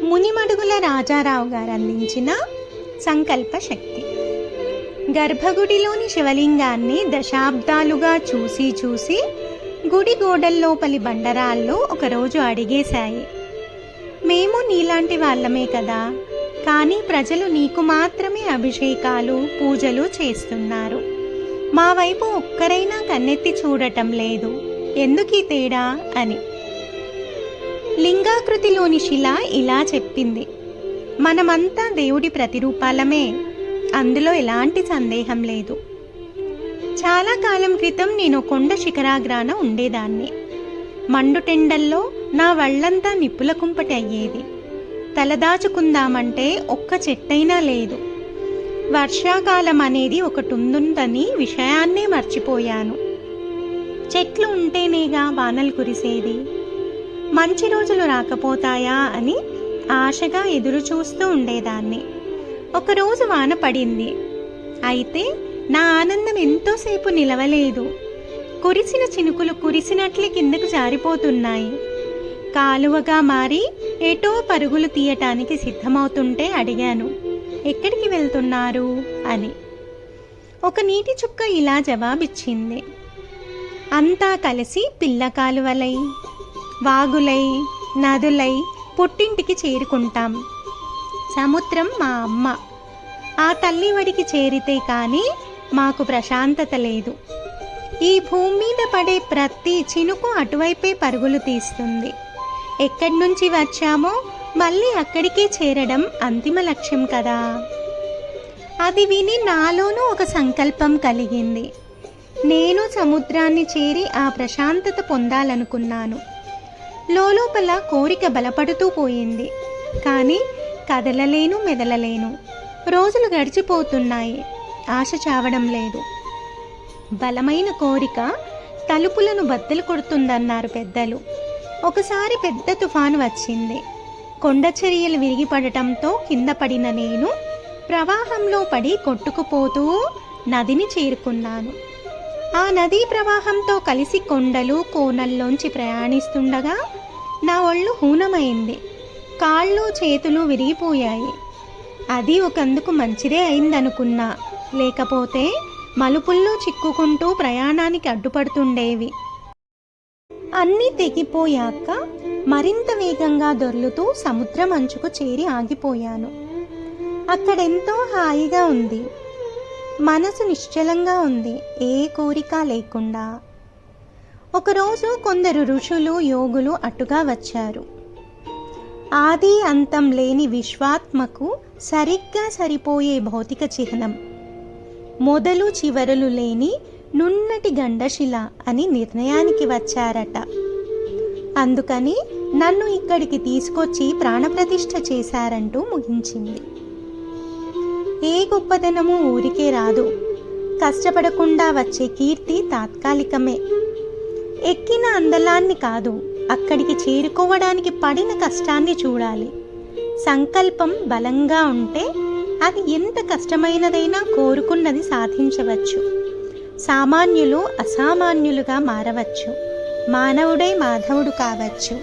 మునిమడుగుల రాజారావు గారు అందించిన సంకల్ప శక్తి. గర్భగుడిలోని శివలింగాన్ని దశాబ్దాలుగా చూసి చూసి గుడి గోడల్లోపలి బండరాళ్ళు ఒకరోజు అడిగేశాయి, మేము నీలాంటి వాళ్ళమే కదా, కానీ ప్రజలు నీకు మాత్రమే అభిషేకాలు పూజలు చేస్తున్నారు, మా వైపు ఒక్కరైనా కన్నెత్తి చూడటం లేదు, ఎందుకీ తేడా అని. లింగాకృతిలోని శిల ఇలా చెప్పింది, మనమంతా దేవుడి ప్రతిరూపాలమే, అందులో ఎలాంటి సందేహం లేదు. చాలా కాలం క్రితం నేను కొండ శిఖరాగ్రాన ఉండేదాన్ని. మండుటెండల్లో నా వళ్ళంతా నిప్పుల కుంపటి అయ్యేది. తలదాచుకుందామంటే ఒక్క చెట్టైనా లేదు. వర్షాకాలం అనేది ఒకటి ఉందని విషయాన్నే మర్చిపోయాను. చెట్లు ఉంటేనేగా వానలు కురిసేది. మంచి రోజులు రాకపోతాయా అని ఆశగా ఎదురు చూస్తూ ఉండేదాన్ని. ఒకరోజు వాన పడింది. అయితే నా ఆనందం ఎంతోసేపు నిలవలేదు. కురిసిన చినుకులు కురిసినట్లే కిందకు జారిపోతున్నాయి. కాలువగా మారి ఎటో పరుగులు తీయటానికి సిద్ధమవుతుంటే అడిగాను, ఎక్కడికి వెళ్తున్నారు అని. ఒక నీటి చుక్క ఇలా జవాబిచ్చింది, అంతా కలిసి పిల్ల కాలువలై, వాగులై, నదులై పుట్టింటికి చేరుకుంటాం. సముద్రం మా అమ్మ. ఆ తల్లి వడికి చేరితే కానీ మాకు ప్రశాంతత లేదు. ఈ భూమి మీద పడే ప్రతి చినుకు అటువైపే పరుగులు తీస్తుంది. ఎక్కడి నుంచి వచ్చామో మళ్ళీ అక్కడికే చేరడం అంతిమ లక్ష్యం కదా. అది విని నాలోనూ ఒక సంకల్పం కలిగింది. నేను సముద్రాన్ని చేరి ఆ ప్రశాంతత పొందాలనుకున్నాను. లోపల కోరిక బలపడుతూ పోయింది. కానీ కదలలేను, మెదలలేను. రోజులు గడిచిపోతున్నాయి. ఆశ చావడం లేదు. బలమైన కోరిక తలుపులను బద్దలు కొడుతుందన్నారు పెద్దలు. ఒకసారి పెద్ద తుఫాను వచ్చింది. కొండ చర్యలు విరిగిపడటంతో కింద పడిన నేను ప్రవాహంలో పడి కొట్టుకుపోతూ నదిని చేరుకున్నాను. ఆ నదీ ప్రవాహంతో కలిసి కొండలు కోనల్లోంచి ప్రయాణిస్తుండగా నా ఒళ్ళు హూనమైంది. కాళ్ళు చేతులు విరిగిపోయాయి. అది ఒకందుకు మంచిదే అయిందనుకున్నా, లేకపోతే మలుపుల్లో చిక్కుకుంటూ ప్రయాణానికి అడ్డుపడుతుండేవి. అన్నీ తెగిపోయాక మరింత వేగంగా దొర్లుతూ సముద్రం అంచుకు చేరి ఆగిపోయాను. అక్కడెంతో హాయిగా ఉంది. మనసు నిశ్చలంగా ఉంది, ఏ కోరిక లేకుండా. ఒకరోజు కొందరు ఋషులు యోగులు అటుగా వచ్చారు. ఆది అంతం లేని విశ్వాత్మకు సరిగ్గా సరిపోయే భౌతిక చిహ్నం, మొదలు చివరలు లేని నున్నటి గండశిల అని నిర్ణయానికి వచ్చారట. అందుకని నన్ను ఇక్కడికి తీసుకొచ్చి ప్రాణప్రతిష్ఠ చేశారంటూ ముగించింది. ఏ గొప్పదనము ఊరికే రాదు. కష్టపడకుండా వచ్చే కీర్తి తాత్కాలికమే. ఎక్కిన అందలాన్ని కాదు, అక్కడికి చేరుకోవడానికి పడిన కష్టాన్ని చూడాలి. సంకల్పం బలంగా ఉంటే అది ఎంత కష్టమైనదైనా కోరుకున్నది సాధించవచ్చు. సామాన్యులు అసామాన్యులుగా మారవచ్చు. మానవుడై మాధవుడు కావచ్చు.